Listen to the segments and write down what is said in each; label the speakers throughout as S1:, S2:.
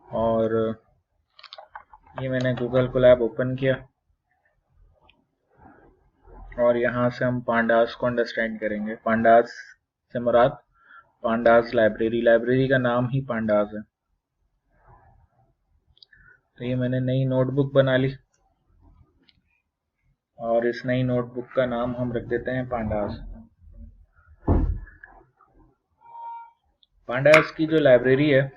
S1: और ये मैंने गूगल कोलैब ओपन किया और यहाँ से हम पांडास को अंडरस्टैंड करेंगे। पांडास से मुराद पांडास लाइब्रेरी, लाइब्रेरी का नाम ही पांडास है। तो ये मैंने नई नोटबुक बना ली और इस नई नोटबुक का नाम हम रख देते हैं पांडास। पांडास की जो लाइब्रेरी है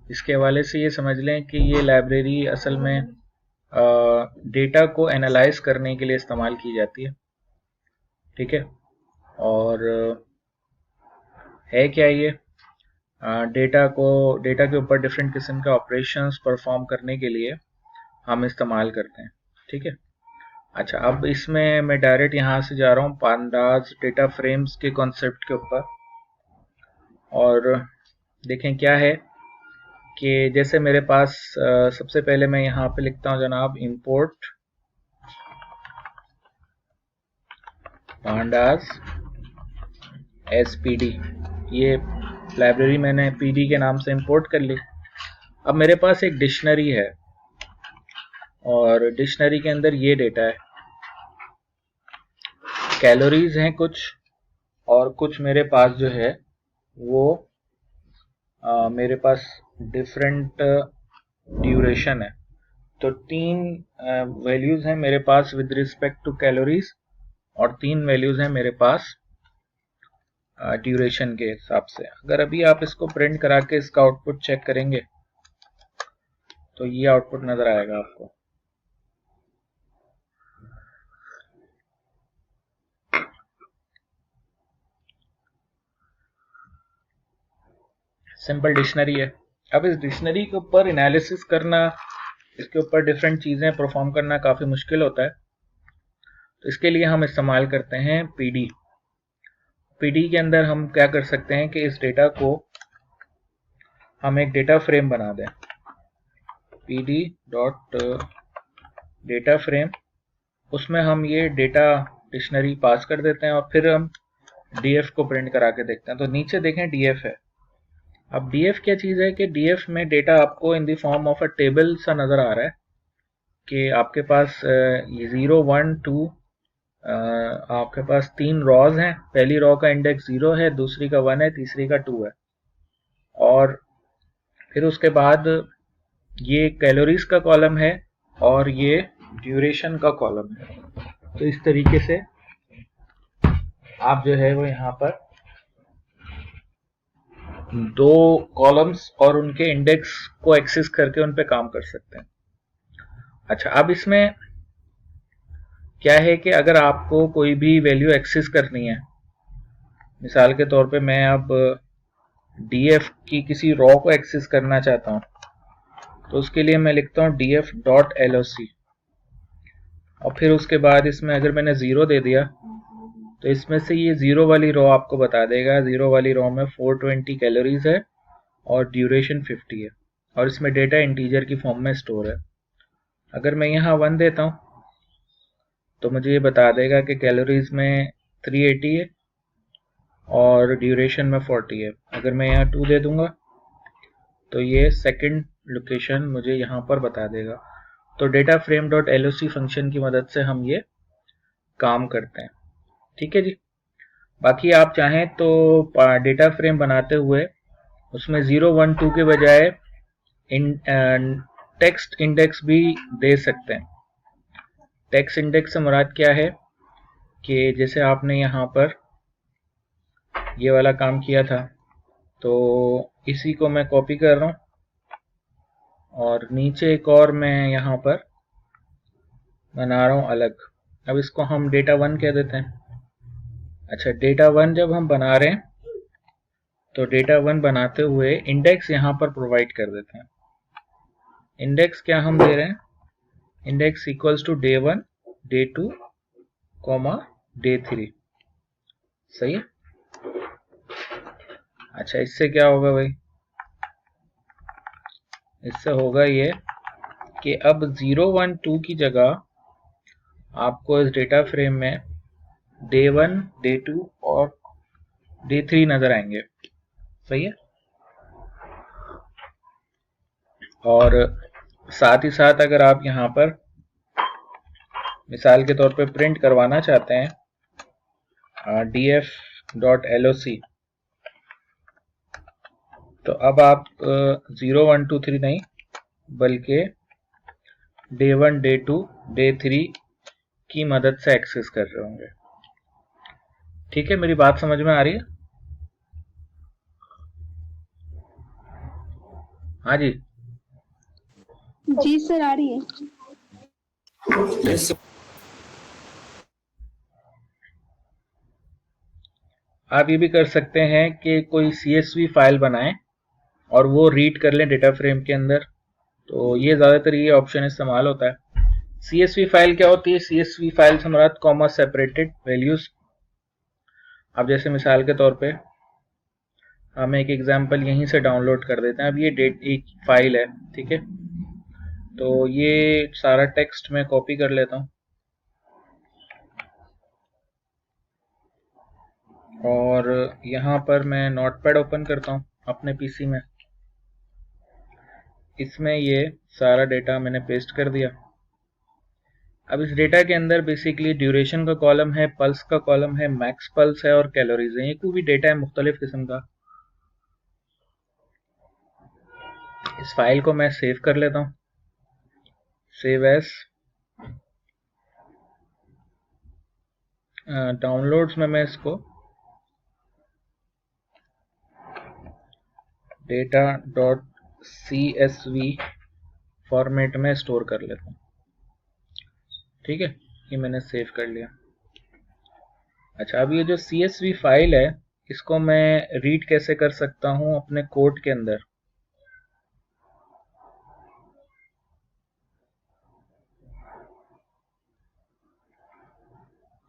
S1: इसके हवाले से ये समझ लें कि ये लाइब्रेरी असल में डेटा को एनालाइज करने के लिए इस्तेमाल की जाती है। ठीक है, और है क्या ये? डेटा के ऊपर डिफरेंट किस्म के ऑपरेशंस परफॉर्म करने के लिए हम इस्तेमाल करते हैं। ठीक है, अच्छा, अब इसमें मैं डायरेक्ट यहाँ से जा रहा हूँ पांडास डेटा फ्रेम्स के कॉन्सेप्ट के ऊपर। और देखें क्या है कि जैसे मेरे पास सबसे पहले मैं यहाँ पे लिखता हूँ जनाब इंपोर्ट पांडास एसपीडी। ये लाइब्रेरी मैंने पीडी के नाम से इंपोर्ट कर ली। अब मेरे पास एक डिक्शनरी है और डिक्शनरी के अंदर ये डेटा है, कैलोरीज हैं कुछ, और कुछ मेरे पास जो है वो मेरे पास डिफरेंट ड्यूरेशन है। तो 3 वैल्यूज हैं मेरे पास विद रिस्पेक्ट टू कैलोरीज और 3 वैल्यूज हैं मेरे पास ड्यूरेशन के हिसाब से। अगर अभी आप इसको प्रिंट करा के इसका आउटपुट चेक करेंगे तो ये आउटपुट नजर आएगा आपको। सिंपल डिक्शनरी है। अब इस डिक्शनरी के ऊपर एनालिसिस करना, इसके ऊपर डिफरेंट चीजें परफॉर्म करना काफी मुश्किल होता है। तो इसके लिए हम इस्तेमाल करते हैं पीडी। पीडी के अंदर हम क्या कर सकते हैं कि इस डेटा को हम एक डेटा फ्रेम बना दें, पीडी डॉट डेटा फ्रेम। उसमें हम ये डेटा डिक्शनरी पास कर देते हैं और फिर हम डीएफ को प्रिंट करा के देखते हैं। तो नीचे देखें डीएफ है। अब डीएफ क्या चीज़ है कि डीएफ में डेटा आपको in the form of a table सा नज़र आ रहा है कि आपके पास ये 0 1 2 आपके पास 3 रॉज हैं। पहली रॉ का इंडेक्स 0 है, दूसरी का 1 है, तीसरी का 2 है, और फिर उसके बाद ये कैलोरीज का कॉलम है और ये ड्यूरेशन का कॉलम है। तो इस तरीके से आप जो है वो यहाँ पर 2 कॉलम्स और उनके इंडेक्स को एक्सेस करके उन पे काम कर सकते हैं। अच्छा, अब इसमें क्या है कि अगर आपको कोई भी वैल्यू एक्सेस करनी है, मिसाल के तौर पे मैं अब डीएफ की किसी रॉ को एक्सेस करना चाहता हूँ, तो उसके लिए मैं लिखता हूँ df डॉट loc और फिर उसके बाद इसमें अगर मैंने 0 दे दिया तो इसमें से ये 0 वाली रॉ आपको बता देगा। 0 वाली रॉ में 420 कैलोरीज है और ड्यूरेशन 50 है और इसमें डेटा इंटीजर की फॉर्म में स्टोर है। अगर मैं यहाँ 1 देता हूँ तो मुझे ये बता देगा कि कैलोरीज में 380 है और ड्यूरेशन में 40 है। अगर मैं यहाँ 2 दे दूंगा तो ये सेकंड लोकेशन मुझे यहाँ पर बता देगा। तो data frame dot loc function की मदद से हम ये काम करते हैं। ठीक है जी। बाकी आप चाहें तो डेटा फ्रेम बनाते हुए उसमें 0 1 2 के बजाय टेक्स्ट इंडेक्स भी दे सकते हैं। टेक्स्ट इंडेक्स से मुराद क्या है कि जैसे आपने यहाँ पर ये वाला काम किया था, तो इसी को मैं कॉपी कर रहा हूँ और नीचे एक और मैं यहाँ पर बना रहा हूँ अलग। अब इसको हम डेटा 1 कह देते हैं। अच्छा, डेटा 1 जब हम बना रहे हैं तो डेटा 1 बनाते हुए इंडेक्स यहाँ पर प्रोवाइड कर देते हैं। इंडेक्स क्या हम दे रहे हैं? Index equals to day 1 day 2 day 3। सही है। अच्छा, इससे क्या होगा भाई? इससे होगा ये कि अब 0 1 2 की जगह आपको इस डेटा फ्रेम में डे 1 डे 2 और D3 नजर आएंगे। सही है। और साथ ही साथ अगर आप यहाँ पर मिसाल के तौर पे प्रिंट करवाना चाहते हैं df.loc, तो अब आप 0 1 2 3 नहीं बल्कि डे 1 डे 2 डे 3 की मदद से एक्सेस कर रहे होंगे। ठीक है, मेरी बात समझ में आ रही है? हाँ जी
S2: जी सर, आ रही है।
S3: Yes sir.
S1: आप ये भी कर सकते हैं कि कोई CSV फाइल बनाएं और वो रीड कर लें डेटा फ्रेम के अंदर। तो ये ज़्यादातर ये ऑप्शन इस्तेमाल होता है। CSV फाइल क्या होती है? CSV फाइल से मुराद कॉमा सेपरेटेड वैल्यूज। अब जैसे मिसाल के तौर पे हम एक एग्जांपल यहीं से डाउनलोड कर देते हैं। अब ये डेट एक फाइल है, ठीक है, तो ये सारा टेक्स्ट मैं कॉपी कर लेता हूँ और यहाँ पर मैं नोटपैड ओपन करता हूँ अपने पीसी में। इसमें ये सारा डेटा मैंने पेस्ट कर दिया। अब इस डेटा के अंदर बेसिकली ड्यूरेशन का कॉलम है, पल्स का कॉलम है, मैक्स पल्स है और कैलोरीज है। ये कोई भी डेटा है मुख्तलिफ किस्म का। इस फाइल को मैं सेव कर लेता हूँ, सेव एज। डाउनलोड्स में मैं इसको data.csv फॉर्मेट में स्टोर कर लेता हूँ। ठीक है, ये मैंने सेव कर लिया। अच्छा, अब ये जो CSV फाइल है इसको मैं रीड कैसे कर सकता हूँ अपने कोड के अंदर?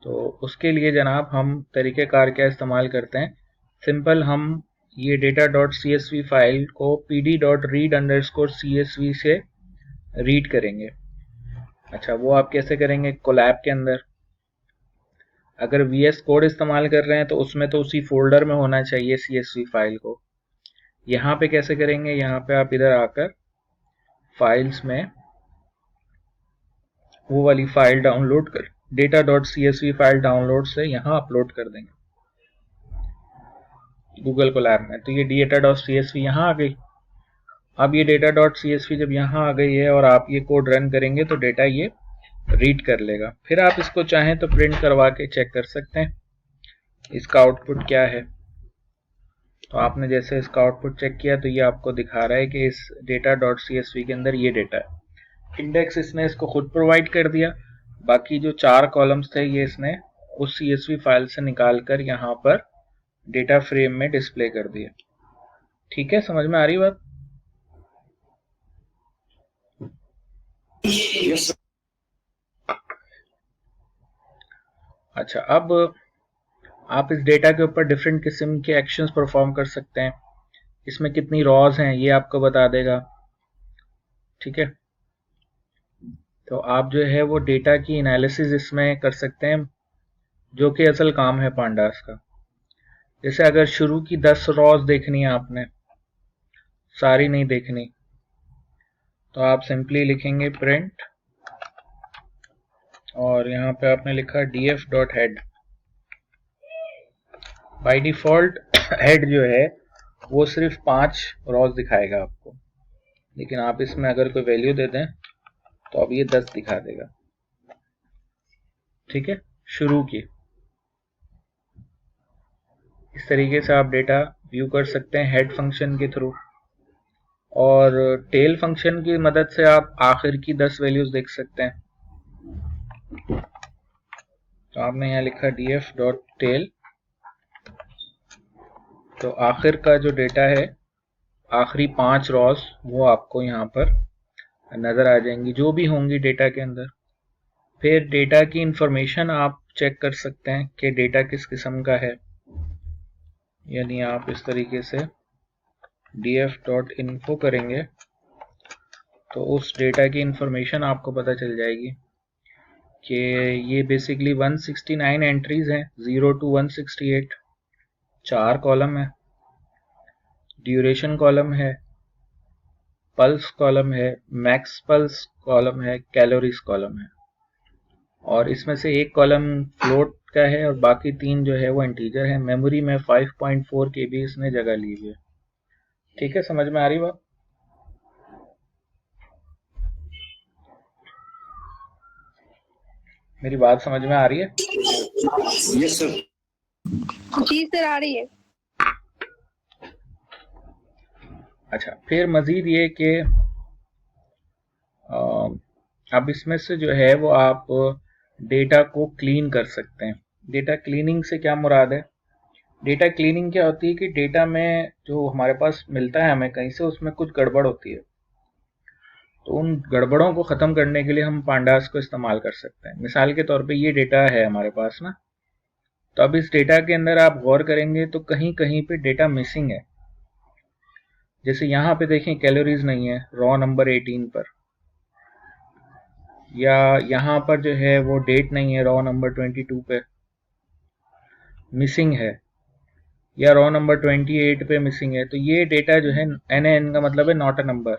S1: तो उसके लिए जनाब हम तरीक़ेकार क्या इस्तेमाल करते हैं। सिंपल हम ये data.csv फाइल को pd.read_csv से रीड करेंगे। अच्छा, वो आप कैसे करेंगे? कोलैब के अंदर अगर VS कोड इस्तेमाल कर रहे हैं तो उसमें तो उसी फोल्डर में होना चाहिए CSV फाइल को। यहाँ पे कैसे करेंगे? यहाँ पे आप इधर आकर फाइल्स में वो वाली फाइल डाउनलोड कर data.csv फाइल डाउनलोड से यहाँ अपलोड कर देंगे गूगल कोलैब में। तो ये data.csv यहाँ आ गई। अब ये data.csv जब यहाँ आ गई है और आप ये कोड रन करेंगे तो डेटा ये रीड कर लेगा। फिर आप इसको चाहें तो प्रिंट करवा के चेक कर सकते हैं इसका आउटपुट क्या है। तो आपने जैसे इसका आउटपुट चेक किया तो ये आपको दिखा रहा है कि इस data.csv के अंदर ये डेटा है। इंडेक्स इसने इसको खुद प्रोवाइड कर दिया, बाकी जो 4 कॉलम्स थे ये इसने उस CSV फाइल से निकाल कर यहाँ पर डेटा फ्रेम में डिस्प्ले कर दिया। ठीक है, समझ में आ रही बात?
S3: Yes sir.
S1: अच्छा, अब आप इस डेटा के ऊपर डिफरेंट किस्म के एक्शंस परफॉर्म कर सकते हैं। इसमें कितनी रॉज हैं ये आपको बता देगा। ठीक है, तो आप जो है वो डेटा की एनालिसिस इसमें कर सकते हैं, जो कि असल काम है पांडास का। जैसे अगर शुरू की 10 रॉज देखनी है आपने, सारी नहीं देखनी, तो आप सिंपली लिखेंगे प्रिंट और यहाँ पे आपने लिखा df.head। बाय डिफॉल्ट हेड जो है वो सिर्फ 5 रॉज दिखाएगा आपको, लेकिन आप इसमें अगर कोई वैल्यू दे दें तो अब ये 10 दिखा देगा। ठीक है, शुरू की। इस तरीके से आप डेटा व्यू कर सकते हैं हेड फंक्शन के थ्रू, और टेल फंक्शन की मदद से आप आखिर की 10 वैल्यूज देख सकते हैं। तो आपने यहाँ लिखा df.tail, तो आखिर का जो डेटा है आखिरी 5 रॉज वो आपको यहाँ पर नज़र आ जाएंगी जो भी होंगी डेटा के अंदर। फिर डेटा की इंफॉर्मेशन आप चेक कर सकते हैं कि डेटा किस किस्म का है, यानी आप इस तरीके से df.info करेंगे तो उस डेटा की इंफॉर्मेशन आपको पता चल जाएगी कि ये बेसिकली 169 एंट्रीज हैं 0 to 168। 4 कॉलम है, ड्यूरेशन कॉलम है, पल्स कॉलम है, मैक्स पल्स कॉलम है, कैलोरीज कॉलम है, और इसमें से एक कॉलम फ्लोट का है और बाकी 3 जो है वो इंटीजर है। मेमोरी में 5.4 KB इसने जगह ली हुई है। ठीक है, समझ में आ रही बात? मेरी बात समझ में आ रही है?
S3: Yes sir.
S2: जी सर आ रही है।
S1: अच्छा, फिर मजीद ये कि अब इसमें से जो है वो आप डेटा को क्लीन कर सकते हैं। डेटा क्लीनिंग से क्या मुराद है? डेटा क्लीनिंग क्या होती है कि डेटा में जो हमारे पास मिलता है हमें कहीं से, उसमें कुछ गड़बड़ होती है, तो उन गड़बड़ों को ख़त्म करने के लिए हम पांडास को इस्तेमाल कर सकते हैं। मिसाल के तौर पे ये डेटा है हमारे पास ना, तो अब इस डेटा के अंदर आप गौर करेंगे तो कहीं कहीं पे डेटा मिसिंग है। जैसे यहाँ पे देखें कैलोरीज नहीं है रॉ नंबर 18 पर, या यहाँ पर जो है वो डेट नहीं है रॉ नंबर 22 पे मिसिंग है, या रॉ नंबर 28 पे मिसिंग है। तो ये डेटा जो है NaN का मतलब है नॉट अ नंबर,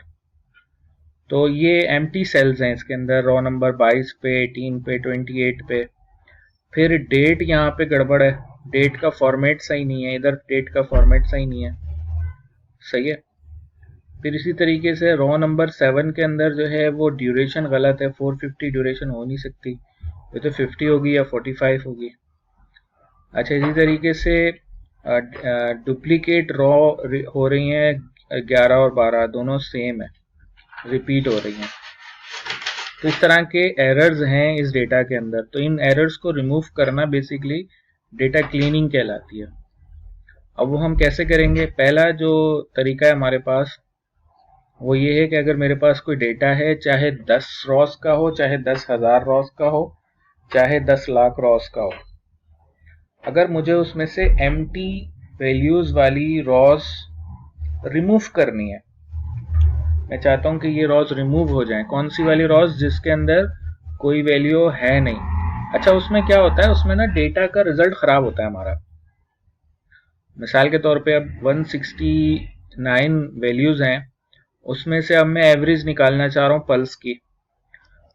S1: तो ये एम्प्टी सेल्स हैं इसके अंदर रॉ नंबर 22 पे, 18 पे, 28 पे। फिर डेट यहाँ पे गड़बड़ है, डेट का फॉर्मेट सही नहीं है, इधर डेट का फॉर्मेट सही नहीं है। सही है। फिर इसी तरीके से रॉ नंबर 7 के अंदर जो है वो ड्यूरेशन गलत है, 450 ड्यूरेशन हो नहीं सकती, ये तो 50 होगी या 45 होगी। अच्छा, इसी तरीके से डुप्लीकेट रॉ हो रही हैं 11 और 12 दोनों सेम है, रिपीट हो रही हैं। तो इस तरह के एरर्स हैं इस डेटा के अंदर, तो इन एरर्स को रिमूव करना बेसिकली डेटा क्लीनिंग कहलाती है। अब वो हम कैसे करेंगे? पहला जो तरीका है हमारे पास वो ये है कि अगर मेरे पास कोई डेटा है, चाहे 10 रॉस का हो, चाहे 10,000 रॉस का हो, चाहे 10 लाख रॉस का हो, अगर मुझे उसमें से एम्प्टी वैल्यूज वाली रॉस रिमूव करनी है, मैं चाहता हूं कि ये रॉस रिमूव हो जाए। कौन सी वाली रॉस? जिसके अंदर कोई वैल्यू है नहीं। अच्छा, उसमें क्या होता है, उसमें ना डेटा का रिजल्ट खराब होता है हमारा। मिसाल के तौर पे अब 169 वैल्यूज हैं, उसमें से अब मैं एवरेज निकालना चाह रहा हूँ पल्स की,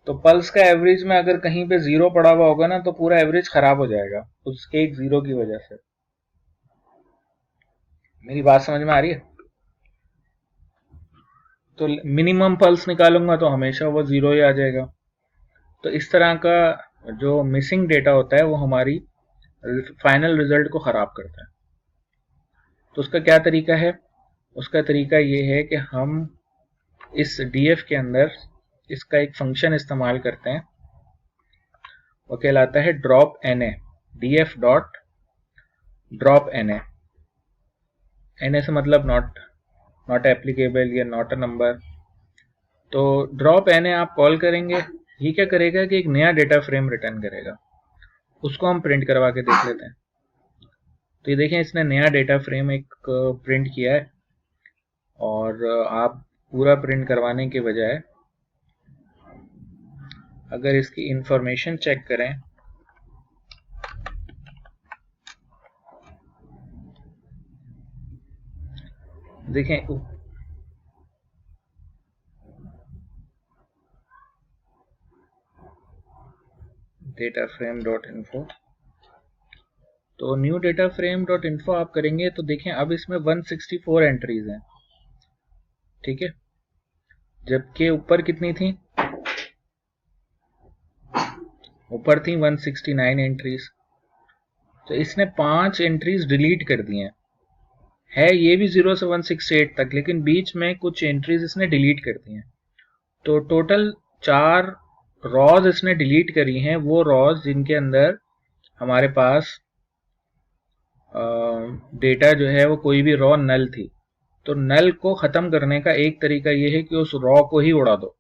S1: तो पल्स का एवरेज में अगर कहीं पे 0 पड़ा हुआ होगा ना, तो पूरा एवरेज खराब हो जाएगा उस एक 0 की वजह से। मेरी बात समझ में आ रही है? तो मिनिमम पल्स निकालूंगा तो हमेशा वो 0 ही आ जाएगा। तो इस तरह का जो मिसिंग डेटा होता है वो हमारी फाइनल रिजल्ट को खराब करता है। तो उसका क्या तरीका है? उसका तरीका ये है कि हम इस DF के अंदर इसका एक फंक्शन इस्तेमाल करते हैं, वो कहलाता है drop NA। DF dot drop NA। NA से मतलब नॉट एप्लीकेबल या नॉट अ नंबर। तो ड्रॉप NA आप कॉल करेंगे, ये क्या करेगा कि एक नया डेटा फ्रेम रिटर्न करेगा, उसको हम प्रिंट करवा के देख लेते हैं। तो ये देखें, इसने नया डेटा फ्रेम एक प्रिंट किया है, और आप पूरा प्रिंट करवाने के बजाय अगर इसकी इंफॉर्मेशन चेक करें, देखें डेटा फ्रेम डॉट इन्फो, तो new data frame dot info आप करेंगे तो देखें अब इसमें 164 एंट्रीज हैं। ठीक है, जबकि ऊपर कितनी थी? ऊपर थी 169 एंट्रीज। तो इसने 5 एंट्रीज डिलीट कर दी हैं। है ये भी 0 से 168 तक, लेकिन बीच में कुछ एंट्रीज इसने डिलीट कर दी हैं। तो टोटल 4 रॉज इसने डिलीट करी हैं, वो रॉज जिनके अंदर हमारे पास डेटा जो है वो कोई भी रॉ नल थी। तो नल को खत्म करने का एक तरीका ये है कि उस रॉ को ही उड़ा दो,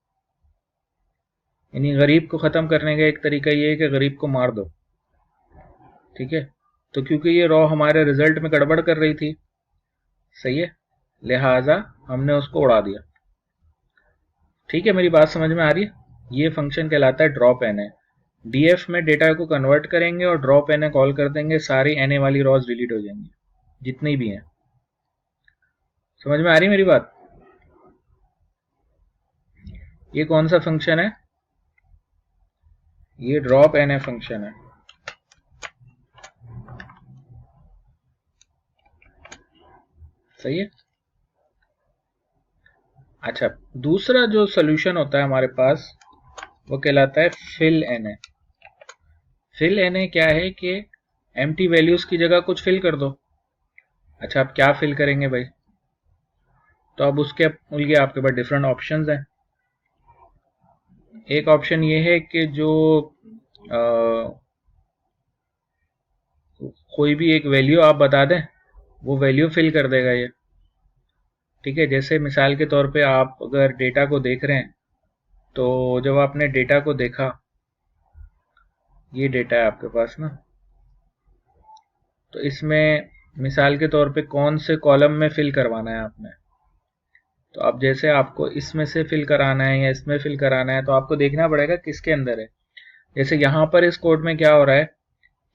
S1: यानी गरीब को खत्म करने का एक तरीका ये है कि गरीब को मार दो। ठीक है, तो क्योंकि ये रॉ हमारे रिजल्ट में गड़बड़ कर रही थी, सही है, लिहाजा हमने उसको उड़ा दिया। ठीक है, मेरी बात समझ में आ रही है? ये फंक्शन कहलाता है ड्रॉप NA। DF में डेटा को कन्वर्ट करेंगे और ड्रॉप NA कॉल कर देंगे, सारी NA वाली रॉज डिलीट हो जाएंगी। जितनी भी हैं। समझ में आ रही मेरी बात? ये कौन सा फंक्शन है? ये ड्रॉप एन फंक्शन है। सही है। अच्छा, दूसरा जो सोल्यूशन होता है हमारे पास वो कहलाता है fill N A. Fill N A क्या है कि एम्प्टी वैल्यूज की जगह कुछ फिल कर दो। अच्छा, आप क्या फिल करेंगे भाई? तो अब उसके लिए आपके पास डिफरेंट ऑप्शंस हैं। एक ऑप्शन ये है कि जो कोई भी एक वैल्यू आप बता दें, वो वैल्यू फिल कर देगा ये। ठीक है, जैसे मिसाल के तौर पे आप अगर डेटा को देख रहे हैं, तो जब आपने डेटा को देखा, ये डेटा है आपके पास ना, तो इसमें मिसाल के तौर पे कौन से कॉलम में फिल करवाना है आपने। तो अब जैसे आपको इसमें से फिल कराना है या इसमें फिल कराना है, तो आपको देखना पड़ेगा किसके अंदर है। जैसे यहाँ पर इस कोड में क्या हो रहा है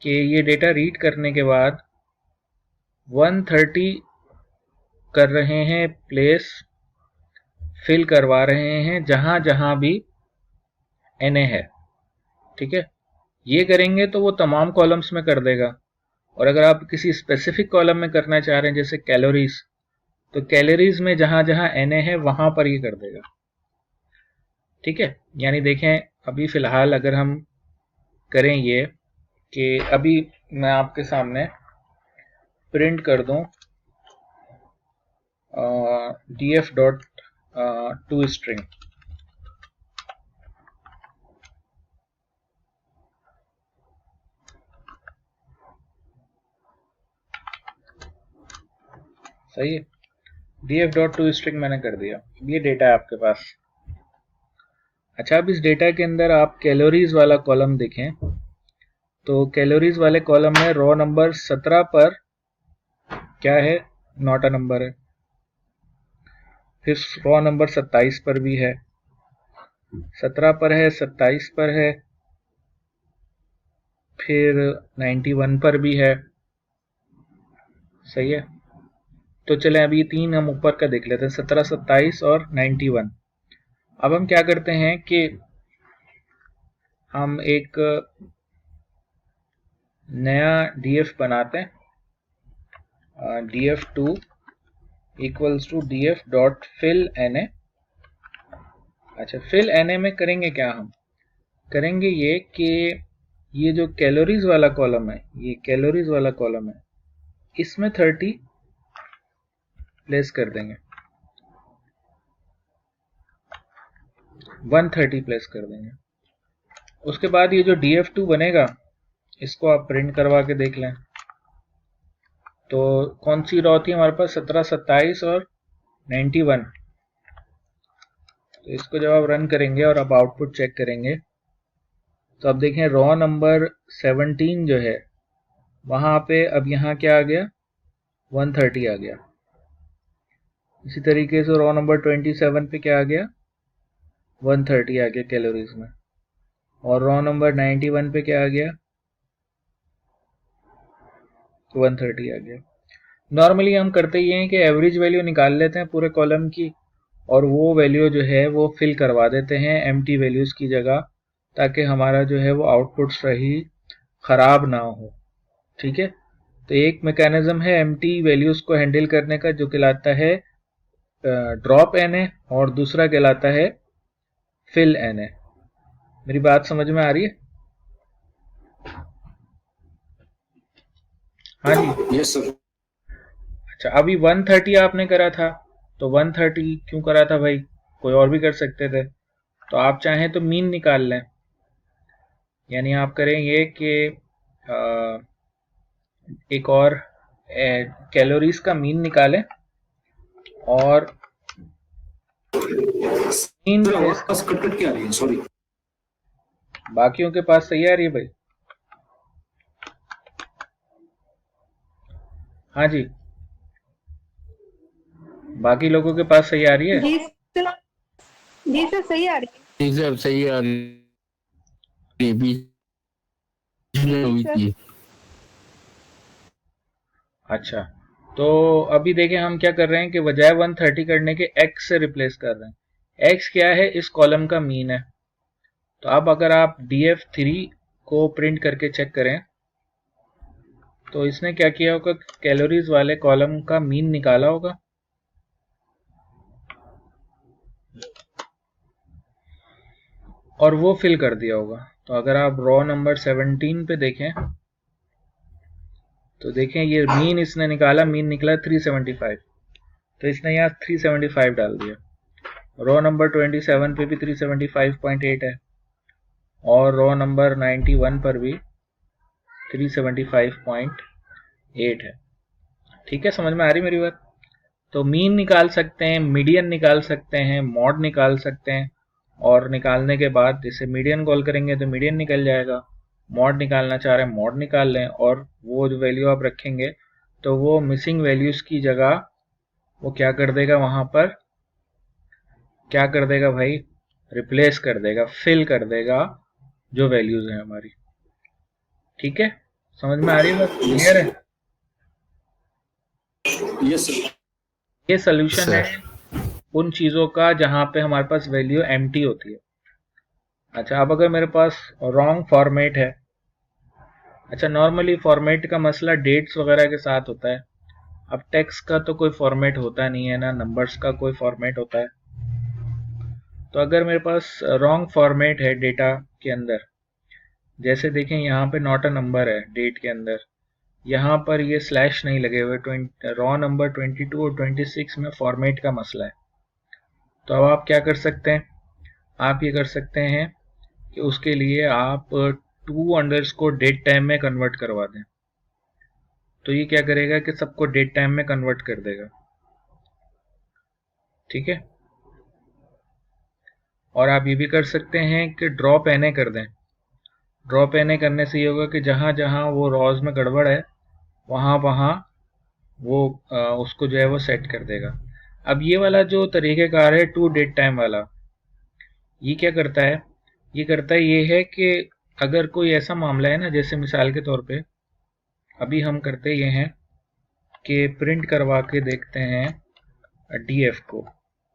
S1: कि ये डेटा रीड करने के बाद 130 कर रहे हैं प्लेस, फिल करवा रहे हैं जहां जहां भी एन है। ठीक है, ये करेंगे तो वो तमाम कॉलम्स में कर देगा। और अगर आप किसी स्पेसिफिक कॉलम में करना चाह रहे हैं जैसे कैलोरीज, तो कैलोरीज में जहां जहां एन है वहां पर ये कर देगा। ठीक है, यानी देखें अभी फिलहाल अगर हम करें ये कि अभी मैं आपके सामने प्रिंट कर दूं df डॉट टू स्ट्रिंग। सही है, df डॉट टू स्ट्रिंग मैंने कर दिया। ये डेटा है आपके पास। अच्छा, अब इस डेटा के अंदर आप कैलोरीज वाला कॉलम देखें, तो कैलोरीज वाले कॉलम में रो नंबर 17 पर क्या है, नॉट अ नंबर है। फिर रो नंबर 27 पर भी है, 17 पर है, 27 पर है, फिर 91 पर भी है। सही है, तो चलें अभी तीन हम ऊपर का देख लेते हैं, 17, 27 और 91। अब हम क्या करते हैं कि हम एक नया df बनाते हैं, df2 equals to df dot fill na। अच्छा, फिल na में करेंगे क्या? हम करेंगे ये कि ये जो कैलोरीज वाला कॉलम है, ये कैलोरीज वाला कॉलम है, इसमें 30 प्लेस कर देंगे, 130 प्लेस कर देंगे। उसके बाद ये जो df2 बनेगा, इसको आप प्रिंट करवा के देख लें। तो कौन सी रो थी हमारे पास? 17, 27 और 91। तो इसको जब आप रन करेंगे और आप आउटपुट चेक करेंगे, तो अब देखें रो नंबर 17 जो है वहां पे अब यहाँ क्या आ गया, 130 आ गया। इसी तरीके से रो नंबर 27 पे क्या आ गया, 130 आ गया कैलोरीज में। और रो नंबर 91 पे क्या आ गया, 130 आ गया। नॉर्मली हम करते ये हैं कि एवरेज वैल्यू निकाल लेते हैं पूरे कॉलम की, और वो वैल्यू जो है वो फिल करवा देते हैं एम्प्टी वैल्यूज की जगह, ताकि हमारा जो है वो आउटपुट सही खराब ना हो। ठीक है, तो एक मैकेनिज्म है एम्प्टी वैल्यूज को हैंडल करने का जो कहलाता है ड्रॉप एन और दूसरा कहलाता है फिल एन। मेरी बात समझ में आ रही है? हाँ जी।
S3: Yes sir.
S1: अच्छा, अभी 130 आपने करा था, तो 130 क्यों करा था भाई? कोई और भी कर सकते थे। तो आप चाहें तो मीन निकाल लें, यानी आप करें ये कि एक और कैलोरीज का मीन निकालें और मीन
S3: सर
S1: प्लेस
S3: आवाज कट कट के आ रही है, सॉरी।
S1: बाकियों के पास सही आ रही है भाई? हाँ जी, बाकी लोगों के पास सही आ रही है?
S2: जी सर, जी सर सही आ रही
S4: जी सर सही आ रही है, बीच में
S2: है।
S4: हुई
S2: सर
S4: थी।
S1: अच्छा, तो अभी देखें हम क्या कर रहे हैं कि बजाय 130 करने के x से रिप्लेस कर रहे हैं। x क्या है? इस कॉलम का मीन है। तो अब अगर आप df3 को प्रिंट करके चेक करें तो इसने क्या किया होगा? कैलोरीज वाले कॉलम का मीन निकाला होगा और वो फिल कर दिया होगा। तो अगर आप रॉ नंबर 17 पे देखें तो देखें ये मीन इसने निकाला, मीन निकला 375, तो इसने यहाँ 375 डाल दिया। रो नंबर 27 पे भी 375.8 है और रो नंबर 91 पर भी 375.8 है। ठीक है, समझ में आ रही मेरी बात? तो मीन निकाल सकते हैं, मीडियन निकाल सकते हैं, मॉड निकाल सकते हैं, और निकालने के बाद जैसे मीडियन कॉल करेंगे तो मीडियन निकल जाएगा। मॉड निकालना चाह रहे हैं मॉड निकाल लें, और वो जो वैल्यू आप रखेंगे तो वो मिसिंग वैल्यूज की जगह वो क्या कर देगा? वहां पर क्या कर देगा भाई? रिप्लेस कर देगा, फिल कर देगा जो वैल्यूज हैं हमारी। ठीक है, समझ में आ रही है बात? क्लियर है?
S3: Yes sir.
S1: ये सोल्यूशन है
S4: सर
S1: उन चीजों का जहां पे हमारे पास वैल्यू एम्प्टी होती है। अच्छा, अब अगर मेरे पास रॉन्ग फॉर्मेट है, अच्छा नॉर्मली फॉर्मेट का मसला डेट्स वगैरह के साथ होता है। अब टेक्स्ट का तो कोई फॉर्मेट होता नहीं है ना, नंबर्स का कोई फॉर्मेट होता है। तो अगर मेरे पास रॉन्ग फॉर्मेट है डेटा के अंदर, जैसे देखें यहाँ पे नॉट अ नंबर है डेट के अंदर, यहाँ पर ये स्लैश नहीं लगे हुए, रॉ नंबर 22 और 26 में फॉर्मेट का मसला है। तो अब आप क्या कर सकते हैं? आप ये कर सकते हैं कि उसके लिए आप टू अंडरस्कोर डेट टाइम में कन्वर्ट करवा दें। तो ये क्या करेगा कि सबको डेट टाइम में कन्वर्ट कर देगा। ठीक है, और आप ये भी कर सकते हैं कि ड्रॉप एनए कर दें। ड्रॉप एनए करने से ये होगा कि जहां जहां वो रॉज में गड़बड़ है वहां वहां वो उसको जो है वो सेट कर देगा। अब ये वाला जो तरीक़ेकार है टू डेट टाइम वाला, ये क्या करता है? ये है कि अगर कोई ऐसा मामला है ना, जैसे मिसाल के तौर पे अभी हम करते ये हैं कि प्रिंट करवा के देखते हैं df को।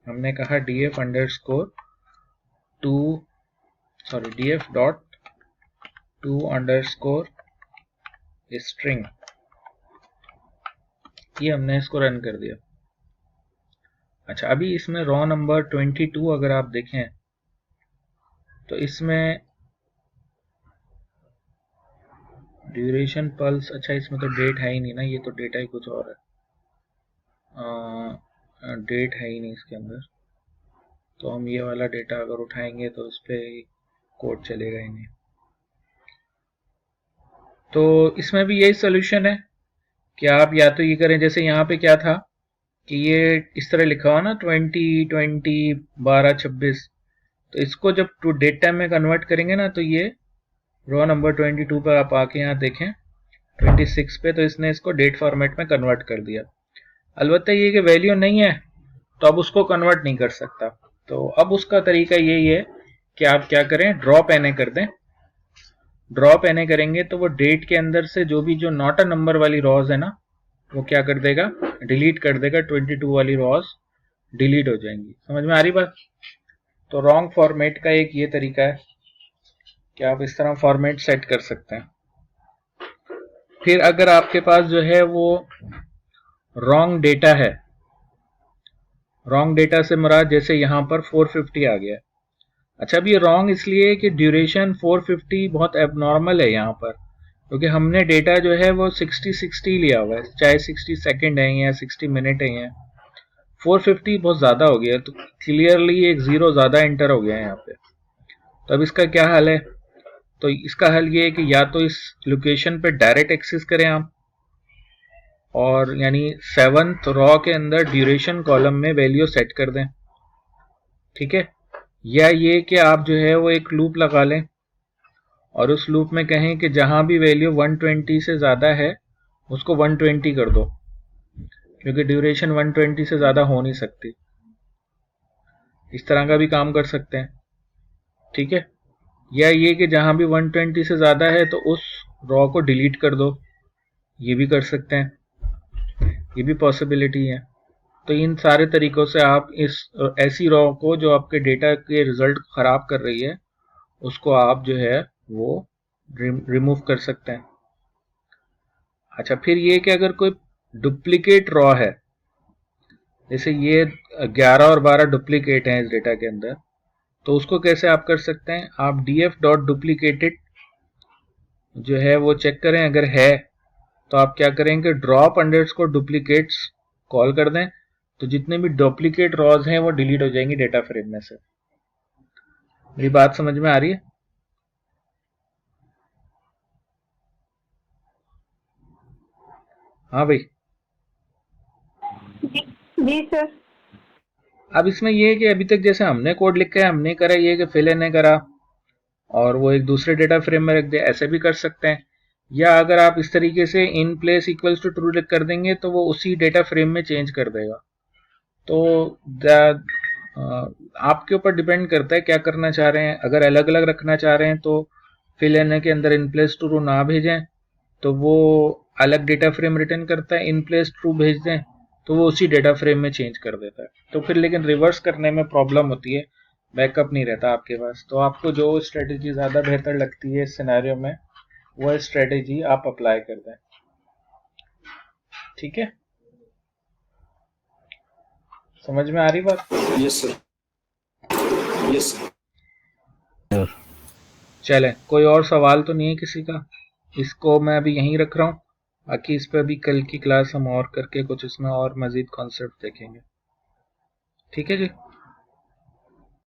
S1: हमने कहा df underscore two df dot two underscore string, ये हमने इसको रन कर दिया। अच्छा, अभी इसमें रॉ नंबर 22 अगर आप देखें तो इसमें ड्यूरेशन पल्स, अच्छा इसमें तो डेट है ही नहीं ना, ये तो डेटा ही कुछ और है, डेट है ही नहीं इसके अंदर। तो हम ये वाला डेटा अगर उठाएंगे तो उस पर कोड चलेगा ही नहीं। तो इसमें भी यही सोल्यूशन है कि आप या तो ये करें, जैसे यहाँ पे क्या था कि ये इस तरह लिखा हुआ ना 20 20 12 26, तो इसको जब टू डेट टाइम में कन्वर्ट करेंगे ना तो ये रो नंबर 22 पे आप आके यहाँ देखें 26 पे, तो इसने इसको डेट फॉर्मेट में कन्वर्ट कर दिया। अलबत्ता ये कि वैल्यू नहीं है तो अब उसको कन्वर्ट नहीं कर सकता। तो अब उसका तरीका यही है कि आप क्या करें? ड्रॉप एनए कर दें। ड्रॉप एनए करेंगे तो वो डेट के अंदर से जो भी जो नॉट अ नंबर वाली रॉज है ना, वो क्या कर देगा? डिलीट कर देगा। 22 वाली रॉज डिलीट हो जाएंगी। समझ में आ रही बात? तो रॉन्ग फॉर्मेट का एक ये तरीका है कि आप इस तरह फॉर्मेट सेट कर सकते हैं। फिर अगर आपके पास जो है वो रॉन्ग डेटा है, रॉन्ग डेटा से मुराद जैसे यहाँ पर 450 आ गया। अच्छा, अब ये रॉन्ग इसलिए है कि ड्यूरेशन 450 बहुत एबनॉर्मल है यहाँ पर, क्योंकि हमने डेटा जो है वो 60-60 लिया हुआ है, चाहे 60 सेकेंड है या 60 मिनट है। 450 बहुत ज़्यादा हो गया, तो क्लियरली एक ज़ीरो ज़्यादा एंटर हो गया है यहाँ पे। तो अब इसका क्या हल है? तो इसका हल ये है कि या तो इस लोकेशन पे डायरेक्ट एक्सेस करें आप, और यानी 7th रॉ के अंदर ड्यूरेशन कॉलम में वैल्यू सेट कर दें। ठीक है, या ये कि आप जो है वो एक लूप लगा लें और उस लूप में कहें कि जहां भी वैल्यू 120 से ज़्यादा है उसको 120 कर दो, क्योंकि ड्यूरेशन 120 से ज़्यादा हो नहीं सकती। इस तरह का भी काम कर सकते हैं। ठीक है, या ये कि जहां भी 120 से ज़्यादा है तो उस रॉ को डिलीट कर दो, ये भी कर सकते हैं। ये भी पॉसिबिलिटी है। तो इन सारे तरीकों से आप इस ऐसी रॉ को जो आपके डेटा के रिजल्ट खराब कर रही है उसको आप जो है वो रिमूव कर सकते हैं। अच्छा, फिर ये कि अगर कोई डुप्लीकेट रॉ है, जैसे ये 11 और 12 डुप्लीकेट हैं इस डेटा के अंदर, तो उसको कैसे आप कर सकते हैं? आप df डॉट डुप्लीकेटेड जो है वो चेक करें, अगर है तो आप क्या करेंगे, ड्रॉप अंडरस्कोर डुप्लीकेट्स कॉल कर दें, तो जितने भी डुप्लीकेट रॉज हैं वो डिलीट हो जाएंगी डेटा फ्रेम में से। मेरी बात समझ में आ रही है? हाँ भाई।
S2: जी सर।
S1: अब इसमें ये है कि अभी तक जैसे हमने कोड लिखा है, हमने करा ये कि फिल ने करा और वो एक दूसरे डेटा फ्रेम में रख दे, ऐसे भी कर सकते हैं। या अगर आप इस तरीके से in place equals to true कर देंगे तो वो उसी डेटा फ्रेम में चेंज कर देगा। तो आपके ऊपर डिपेंड करता है क्या करना चाह रहे हैं। अगर अलग अलग रखना चाह रहे हैं तो फिल एन के अंदर इन प्लेस ट्रू ना भेजें तो वो अलग डेटा फ्रेम रिटर्न करता है, इन प्लेस ट्रू भेज दें तो वो उसी डेटा फ्रेम में चेंज कर देता है। तो फिर लेकिन रिवर्स करने में प्रॉब्लम होती है, बैकअप नहीं रहता आपके पास। तो आपको जो स्ट्रेटेजी ज़्यादा बेहतर लगती है इस सिनेरियो में वो स्ट्रेटेजी आप अप्लाई कर दें। ठीक है, समझ में आ रही बात?
S3: Yes sir, yes sir.
S1: चले, कोई और सवाल तो नहीं है किसी का? इसको मैं अभी यहीं रख रहा हूँ, बाकी इस पे अभी कल की क्लास हम और करके कुछ इसमें और मजीद कॉन्सेप्ट देखेंगे। ठीक है जी।